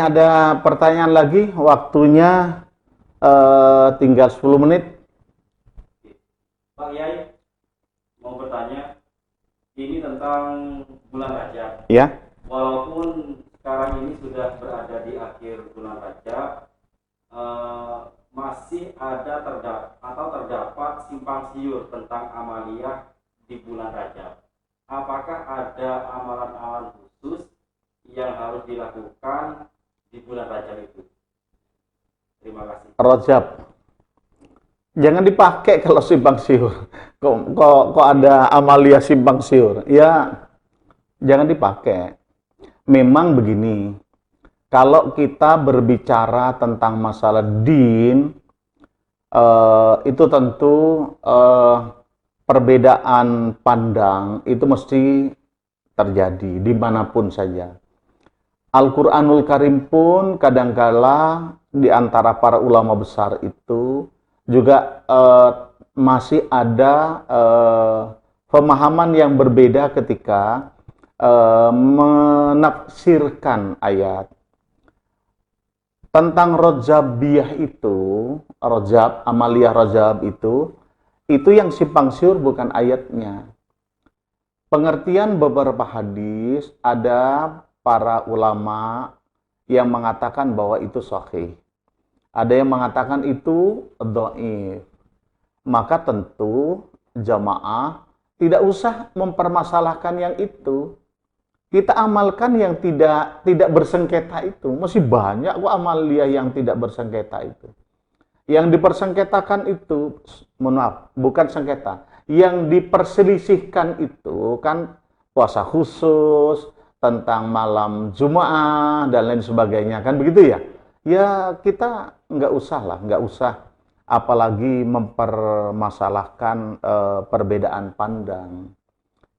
Ada pertanyaan lagi, waktunya tinggal 10 menit. Pak Yai, mau bertanya, ini tentang bulan Rajab. Ya. Walaupun sekarang ini sudah berada di akhir bulan Rajab, masih ada terdapat simpang siur tentang amaliyah di bulan Rajab. Apakah ada amalan-amalan khusus yang harus dilakukan di bulan Rajab itu? Terima kasih. Rajab. Jangan dipakai kalau simpang siur. Kok ada amalia simpang siur? Ya, jangan dipakai. Memang begini, kalau kita berbicara tentang masalah din, itu tentu perbedaan pandang itu mesti terjadi dimanapun saja. Al-Quranul Karim pun kadangkala di antara para ulama besar itu juga masih ada pemahaman yang berbeda ketika menafsirkan ayat. Tentang Rajabiyah itu, Rajab, amaliyah Rajab itu yang simpang siur bukan ayatnya. Pengertian beberapa hadis, ada para ulama yang mengatakan bahwa itu sahih. Ada yang mengatakan itu dhaif. Maka tentu jamaah tidak usah mempermasalahkan yang itu. Kita amalkan yang tidak bersengketa itu. Masih banyak kok amaliyah yang tidak bersengketa itu. Yang dipersengketakan itu, maaf, bukan sengketa. Yang diperselisihkan itu kan puasa khusus, tentang malam Jumat dan lain sebagainya, kan begitu ya? Ya kita nggak usah apalagi mempermasalahkan perbedaan pandang.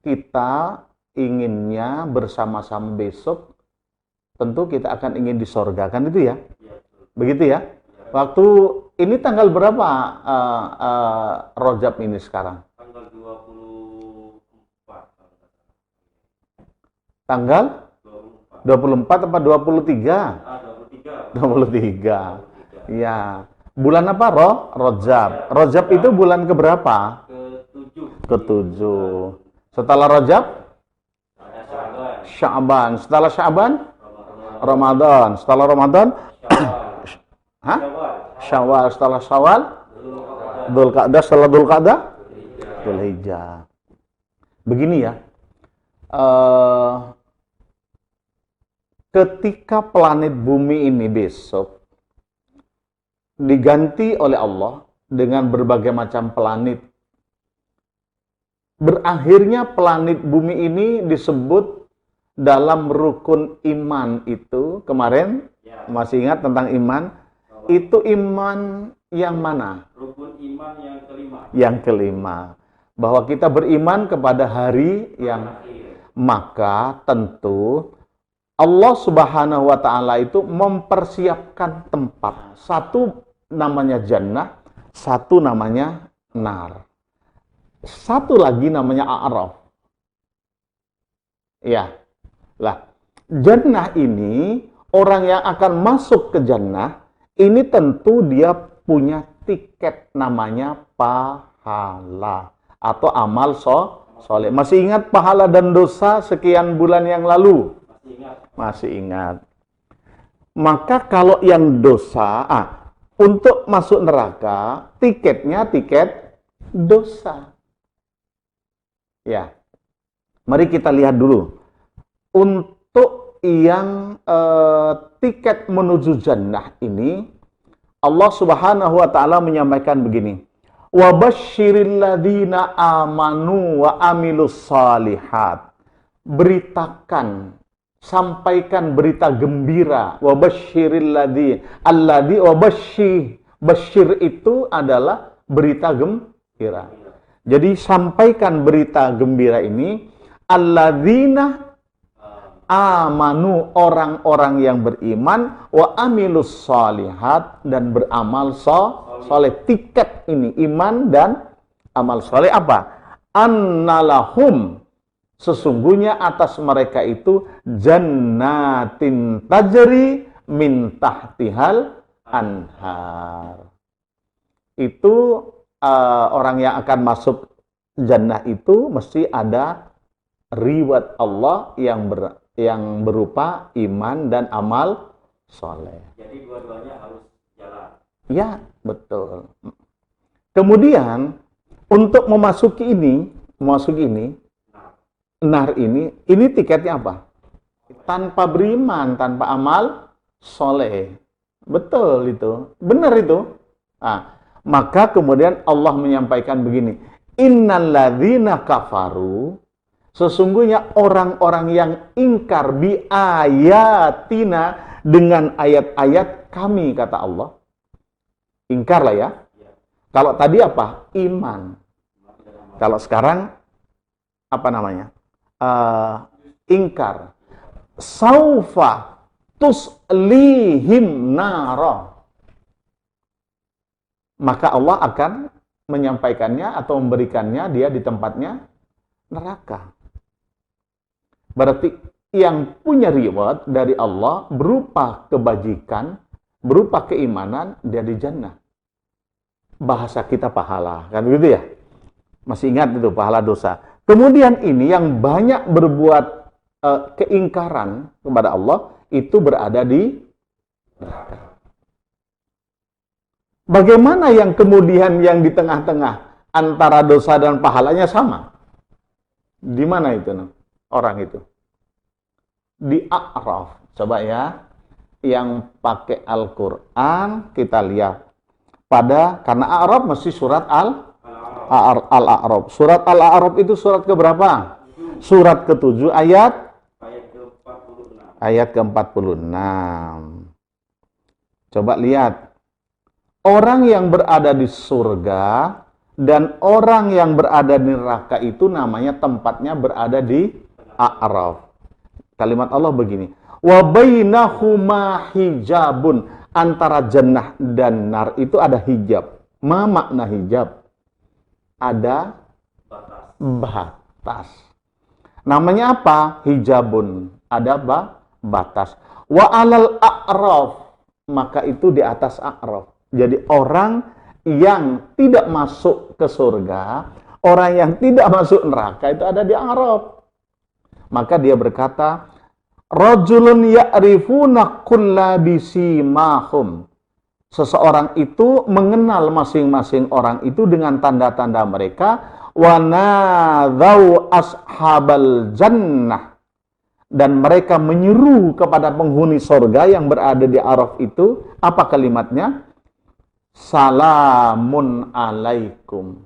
Kita inginnya bersama-sama besok, tentu kita akan ingin di sorga, kan itu ya? Begitu ya? Waktu ini tanggal berapa Rajab ini sekarang? Tanggal 24. Tanggal 24 apa 23? 23. 23. Ya. Bulan apa, Rajab. Rajab itu bulan keberapa? Ke-7. Setelah Rajab? Sya'ban. Setelah Sya'ban? Ramadan. Setelah Ramadan? Hah? Syawal. Setelah Syawal? Dzulqa'dah. Setelah Dzulqa'dah? Dzulhijjah. Begini ya. Ketika planet bumi ini besok diganti oleh Allah dengan berbagai macam planet, berakhirnya planet bumi ini disebut dalam rukun iman itu, kemarin masih ingat tentang iman? Itu iman yang mana? Rukun iman yang kelima. Yang kelima. Bahwa kita beriman kepada hari yang maka tentu Allah Subhanahu wa Ta'ala itu mempersiapkan tempat. Satu namanya jannah, satu namanya nar. Satu lagi namanya a'raf. Ya. Lah, jannah ini, orang yang akan masuk ke jannah, ini tentu dia punya tiket namanya pahala atau amal soleh. Masih ingat pahala dan dosa sekian bulan yang lalu? Masih ingat. Maka kalau yang dosa, untuk masuk neraka, tiketnya tiket dosa. Ya. Mari kita lihat dulu. Untuk yang tiket menuju jannah ini, Allah Subhanahu wa Ta'ala menyampaikan begini. Wa basyiril ladzina amanu wa amilus salihat. Beritakan, sampaikan berita gembira. Wa basyiril alladzi wa basyir itu adalah berita gembira. Jadi sampaikan berita gembira ini, alladzina amanu, orang-orang yang beriman, wa amilus shalihat, dan beramal soleh. Tiket ini iman dan amal soleh apa? Annalahum, sesungguhnya atas mereka itu jannatin tajri min tahtihal anhar. Itu orang yang akan masuk jannah itu mesti ada reward Allah yang berupa iman dan amal soleh. Jadi dua-duanya harus jalan. Ya, betul. Kemudian untuk memasuki ini, nar ini tiketnya apa? Tanpa beriman, tanpa amal soleh. Betul itu, benar itu. Nah, maka kemudian Allah menyampaikan begini, innalladzina kafaru, sesungguhnya orang-orang yang ingkar bi ayatina, dengan ayat-ayat kami, kata Allah. Ingkar lah ya. Kalau tadi apa? Iman. Kalau sekarang apa namanya? Ingkar. Saufa tuslihim nara. Maka Allah akan menyampaikannya atau memberikannya dia di tempatnya neraka. Berarti yang punya reward dari Allah berupa kebajikan, berupa keimanan, dia di jannah. Bahasa kita pahala, kan begitu ya? Masih ingat itu pahala dosa. Kemudian ini yang banyak berbuat keingkaran kepada Allah itu berada di neraka. Bagaimana yang kemudian yang di tengah-tengah antara dosa dan pahalanya sama? Di mana itu orang itu? Di A'raf. Coba ya, yang pakai Al-Quran kita lihat. Karena A'raf mesti surat Al-A'raf. Surat Al-A'raf itu surat keberapa? Surat ke-7 ayat ke-46. Coba lihat. Orang yang berada di surga dan orang yang berada di neraka itu namanya tempatnya berada di A'raf. Kalimat Allah begini, wa bainahuma hijabun, antara jannah dan nar itu ada hijab. Ma makna hijab? Ada batas. Namanya apa? Hijabun. Ada batas. Wa alal a'raf, maka itu di atas A'raf. Jadi orang yang tidak masuk ke surga, orang yang tidak masuk neraka itu ada di A'raf. Maka dia berkata, rajulun ya'rifuna kulla bisimahum. Seseorang itu mengenal masing-masing orang itu dengan tanda-tanda mereka. Wa nadzau ashabal jannah. Dan mereka menyeru kepada penghuni surga yang berada di A'raf itu. Apa kalimatnya? Salamun alaikum.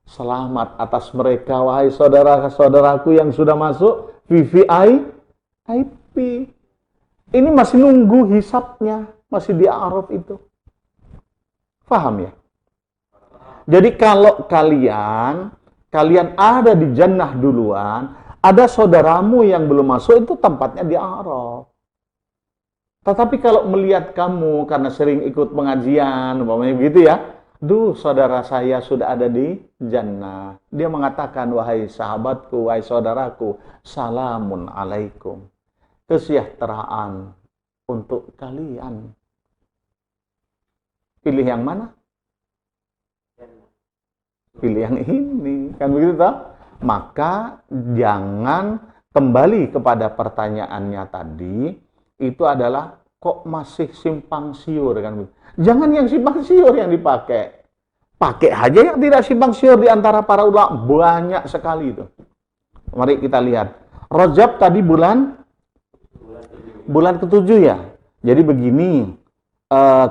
Selamat atas mereka, wahai saudara-saudaraku yang sudah masuk VVIP. Ini masih nunggu hisapnya, masih di A'raf itu. Paham ya? Jadi kalau kalian ada di jannah duluan, ada saudaramu yang belum masuk, itu tempatnya di A'raf. Tetapi kalau melihat kamu karena sering ikut pengajian, umpamanya begitu ya, duh saudara saya sudah ada di jannah. Dia mengatakan, wahai sahabatku, wahai saudaraku, salamun alaikum. Kesejahteraan untuk kalian. Pilih yang mana? Pilih yang ini. Kan begitu toh? Maka jangan kembali kepada pertanyaannya tadi. Itu adalah kok masih simpang siur kan? Jangan yang simpang siur yang dipakai. Pakai aja yang tidak simpang siur di antara para ulama, banyak sekali itu. Mari kita lihat. Rajab tadi bulan ke-7 ya. Jadi begini,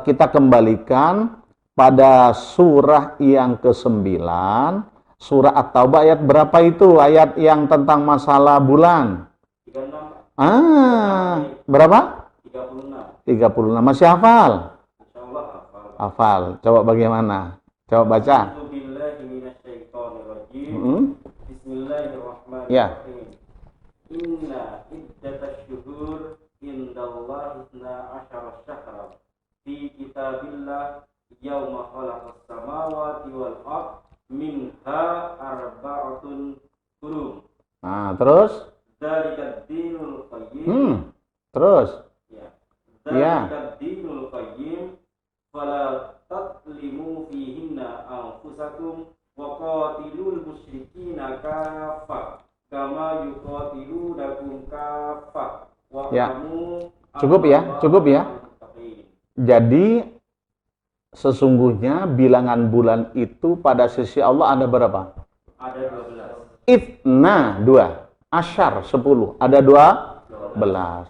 kita kembalikan pada surah yang ke-9, surah At-Taubah ayat berapa itu? Ayat yang tentang masalah bulan. Berapa? 36. Masih hafal? Hafal. Coba bagaimana? Coba baca. Bismillahirrahmanirrahim. Ya. Inna iddatash syuhur indallahi 12 syahra fi kitabillah yauma khalaqas samawati wal ardh minha arba'atun hurum. Nah, terus? Dzalikad dinul qayyim. Terus? Ya. Ya. Dzalika dinul qayyim fala tatlimu fihinna anfusakum wa qatilul musyrikina kaffah kama yuqatilunakum kaffah wa Ya. alamu Cukup ya, cukup ya. Jadi sesungguhnya bilangan bulan itu pada sisi Allah ada berapa? Ada 12. Itna 2, asyar 10, ada 12.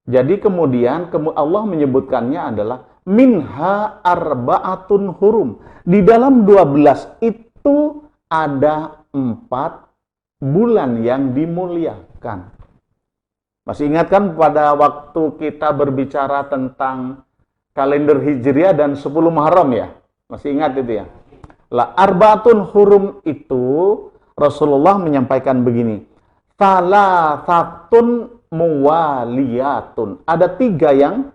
Jadi kemudian Allah menyebutkannya adalah minha arba'atun hurum. Di dalam 12 itu ada 4 bulan yang dimuliakan. Masih ingat kan pada waktu kita berbicara tentang kalender Hijriah dan 10 Muharram ya? Masih ingat itu ya? Lah, arba'atun hurum itu Rasulullah menyampaikan begini. Salasatun muwaliyatun. Ada 3 yang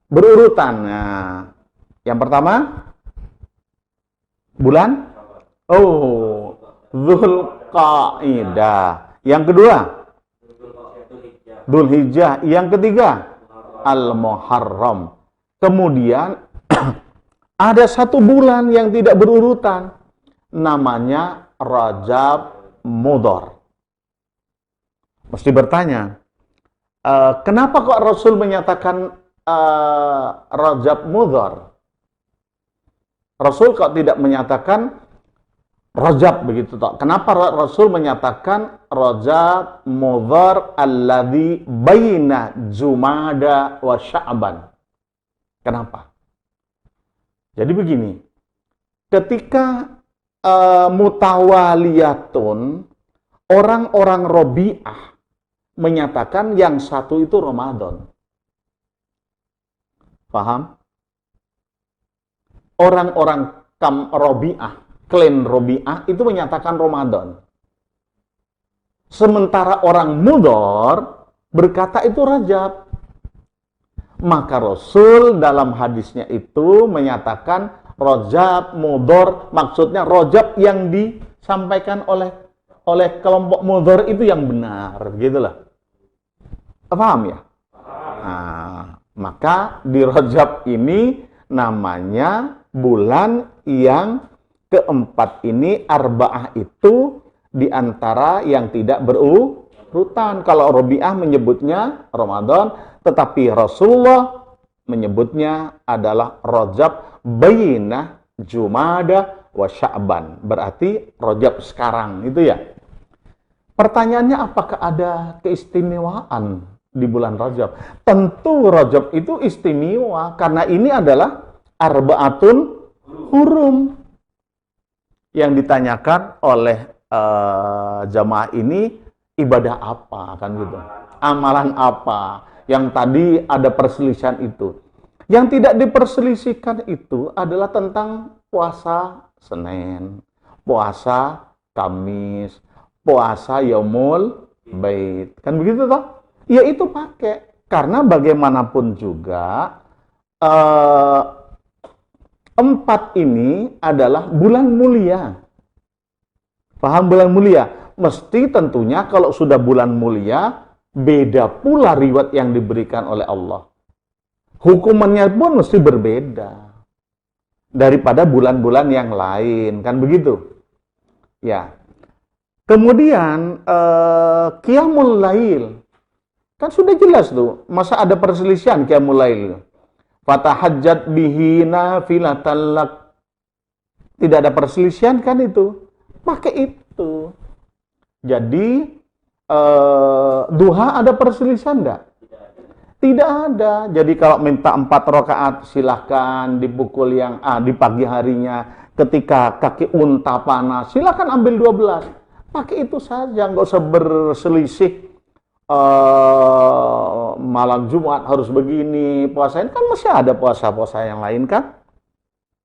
berurutan. Nah, yang pertama bulan Dzulqa'dah. Yang kedua Dzulhijjah. Yang ketiga Al-Muharram. Kemudian ada 1 bulan yang tidak berurutan. Namanya Rajab Mudhar. Mesti bertanya, kenapa kok Rasul menyatakan Rajab Mudhar? Rasul kok tidak menyatakan Rajab begitu toh? Kenapa Rasul menyatakan Rajab Mudhar alladzi baina Jumada wa Sya'ban? Kenapa? Jadi begini, ketika mutawaliyatun, orang-orang Robi'ah menyatakan yang satu itu Ramadan. Paham? Orang-orang Robi'ah, klan Robi'ah itu menyatakan Ramadan. Sementara orang Mudhar berkata itu Rajab. Maka Rasul dalam hadisnya itu menyatakan Rajab Mudhar, maksudnya Rajab yang disampaikan oleh kelompok Mudhar itu yang benar, gitulah. Paham ya? Nah, maka di Rajab ini namanya bulan yang keempat ini arba'ah itu diantara yang tidak berurutan. Kalau Robi'ah menyebutnya Ramadan, tetapi Rasulullah menyebutnya adalah Rajab bainah Jumada wa Sya'ban. Berarti Rajab sekarang itu ya. Pertanyaannya, apakah ada keistimewaan di bulan Rajab? Tentu Rajab itu istimewa karena ini adalah arba'atun hurum. Yang ditanyakan oleh jamaah ini, ibadah apa kan gitu? Amalan apa? Yang tadi ada perselisihan itu. Yang tidak diperselisihkan itu adalah tentang puasa Senin, puasa Kamis, puasa Yaumul Bait. Kan begitu toh? Ya itu pakai. Karena bagaimanapun juga 4 ini adalah bulan mulia. Paham bulan mulia? Mesti tentunya kalau sudah bulan mulia, beda pula riwayat yang diberikan oleh Allah. Hukumannya pun mesti berbeda daripada bulan-bulan yang lain, kan begitu? Ya. Kemudian Qiyamul Lail. Kan sudah jelas tuh, masa ada perselisihan Qiyamul Lail? Fatahajjat bihi nafilatan lak. Tidak ada perselisihan kan itu? Pakai itu. Jadi duha ada perselisihan enggak? Tidak ada. Jadi kalau minta 4 rakaat silahkan dipukul yang di pagi harinya. Ketika kaki unta panas silahkan ambil 12. Pakai itu saja, nggak usah berselisih. Malam Jumat harus begini, puasain kan masih ada puasa-puasa yang lain kan?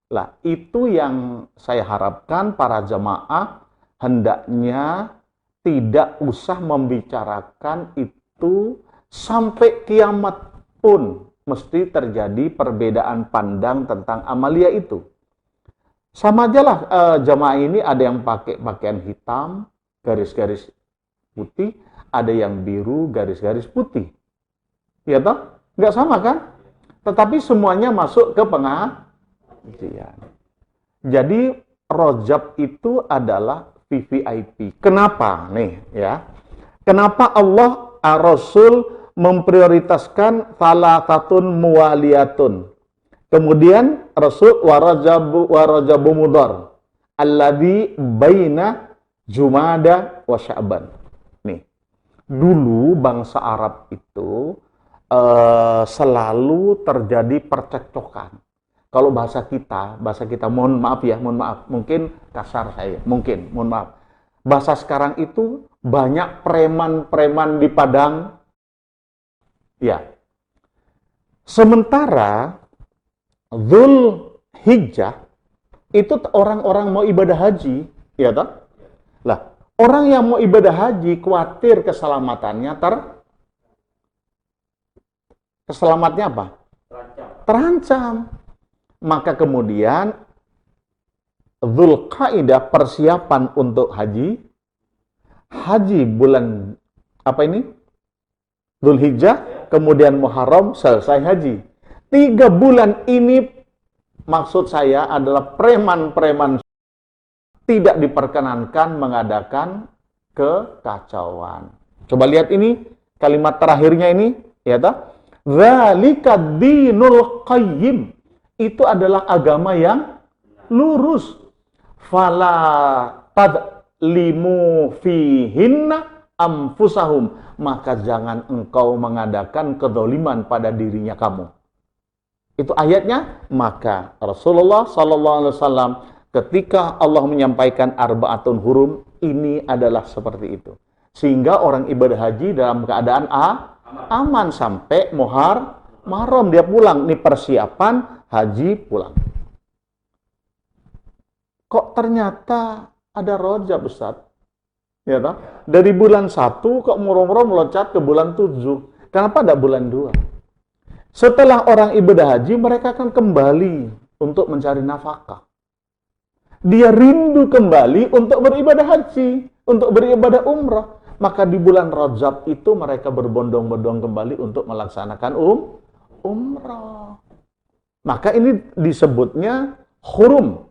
Lah, itu yang saya harapkan para jamaah hendaknya tidak usah membicarakan itu sampai kiamat pun mesti terjadi perbedaan pandang tentang amalia itu. Sama aja lah jamaah ini ada yang pakai pakaian hitam, garis-garis putih, ada yang biru, garis-garis putih. Ya toh? Nggak sama kan? Tetapi semuanya masuk ke pengajian. Jadi Rajab itu adalah VVIP. Kenapa nih ya? Kenapa Allah Rasul memprioritaskan salatatun muwaliyatun? Kemudian Rasul warajabu mudhar alladzi baina Jumada wa Sya'ban. Nih, dulu bangsa Arab itu selalu terjadi percekcokan. Kalau bahasa kita, mohon maaf ya, mungkin kasar saya, mohon maaf. Bahasa sekarang itu banyak preman-preman di Padang, ya. Sementara Dzul Hijjah itu orang-orang mau ibadah haji, ya toh? Lah, orang yang mau ibadah haji khawatir keselamatannya keselamatnya apa? Terancam. Maka kemudian Dzulqa'dah persiapan untuk haji bulan apa ini? Dzulhijjah, kemudian Muharram, selesai haji. 3 bulan ini maksud saya adalah preman-preman tidak diperkenankan mengadakan kekacauan. Coba lihat ini, kalimat terakhirnya ini, ya toh? Dzalika dinul qayyim. Itu adalah agama yang lurus. Fala tadlimu fihinna anfusahum. Maka jangan engkau mengadakan kedzaliman pada dirinya kamu. Itu ayatnya. Maka Rasulullah SAW ketika Allah menyampaikan arba'atun hurum, ini adalah seperti itu. Sehingga orang ibadah haji dalam keadaan aman sampai Muharram dia pulang. Ini persiapan haji pulang. Kok ternyata ada Rajab, Ustaz? Ya toh? Dari bulan 1 kok murung-murung meloncat ke bulan 7. Kenapa ada bulan 2? Setelah orang ibadah haji, mereka akan kembali untuk mencari nafkah. Dia rindu kembali untuk beribadah haji, untuk beribadah umrah. Maka di bulan Rajab itu mereka berbondong-bondong kembali untuk melaksanakan umrah. Maka ini disebutnya hurum.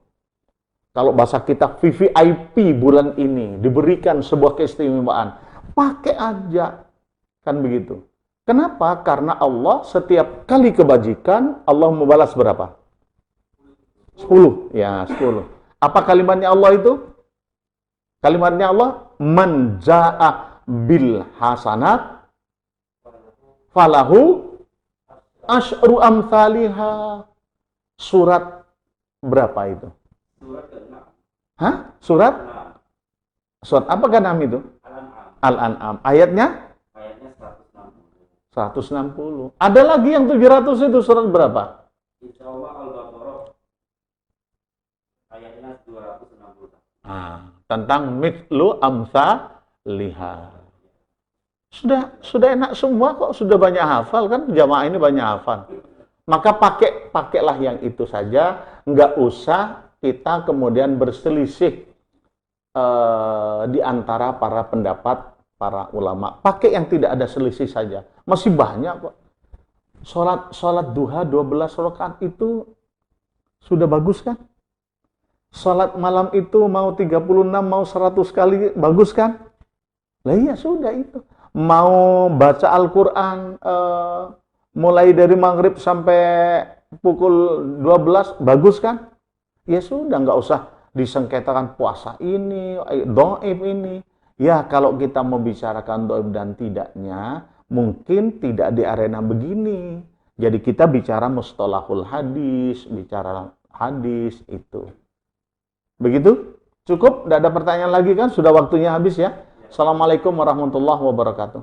Kalau bahasa kita VVIP bulan ini diberikan sebuah keistimewaan. Pakai aja. Kan begitu. Kenapa? Karena Allah setiap kali kebajikan, Allah membalas berapa? 10. Ya, 10. Apa kalimatnya Allah itu? Kalimatnya Allah, man ja'a bil hasanat falahu asyru amthaliha. Surat berapa itu? Surat ke-6. Hah? Surat apa ke-6 itu? Al-An'am. Ayatnya? Ayatnya 160. 160. Ada lagi yang 700 itu surat berapa? Insyaallah Al-Baqarah ayatnya 260. Tentang mithlu amthaliha. Sudah enak semua kok, sudah banyak hafal kan, jamaah ini banyak hafal. Maka pakailah yang itu saja, nggak usah kita kemudian berselisih di antara para pendapat para ulama. Pakai yang tidak ada selisih saja. Masih banyak kok. Salat duha 12 rakaat itu sudah bagus kan? Salat malam itu mau 36, mau 100 kali, bagus kan? Lah iya sudah itu. Mau baca Al-Quran mulai dari maghrib sampai pukul 12, bagus kan? Ya sudah, nggak usah disengketakan puasa ini, dhaif ini. Ya kalau kita mau bicarakan dhaif dan tidaknya, mungkin tidak di arena begini. Jadi kita bicara mustalahul hadis, bicara hadis itu. Begitu? Cukup? Tidak ada pertanyaan lagi kan? Sudah waktunya habis ya? Assalamualaikum warahmatullahi wabarakatuh.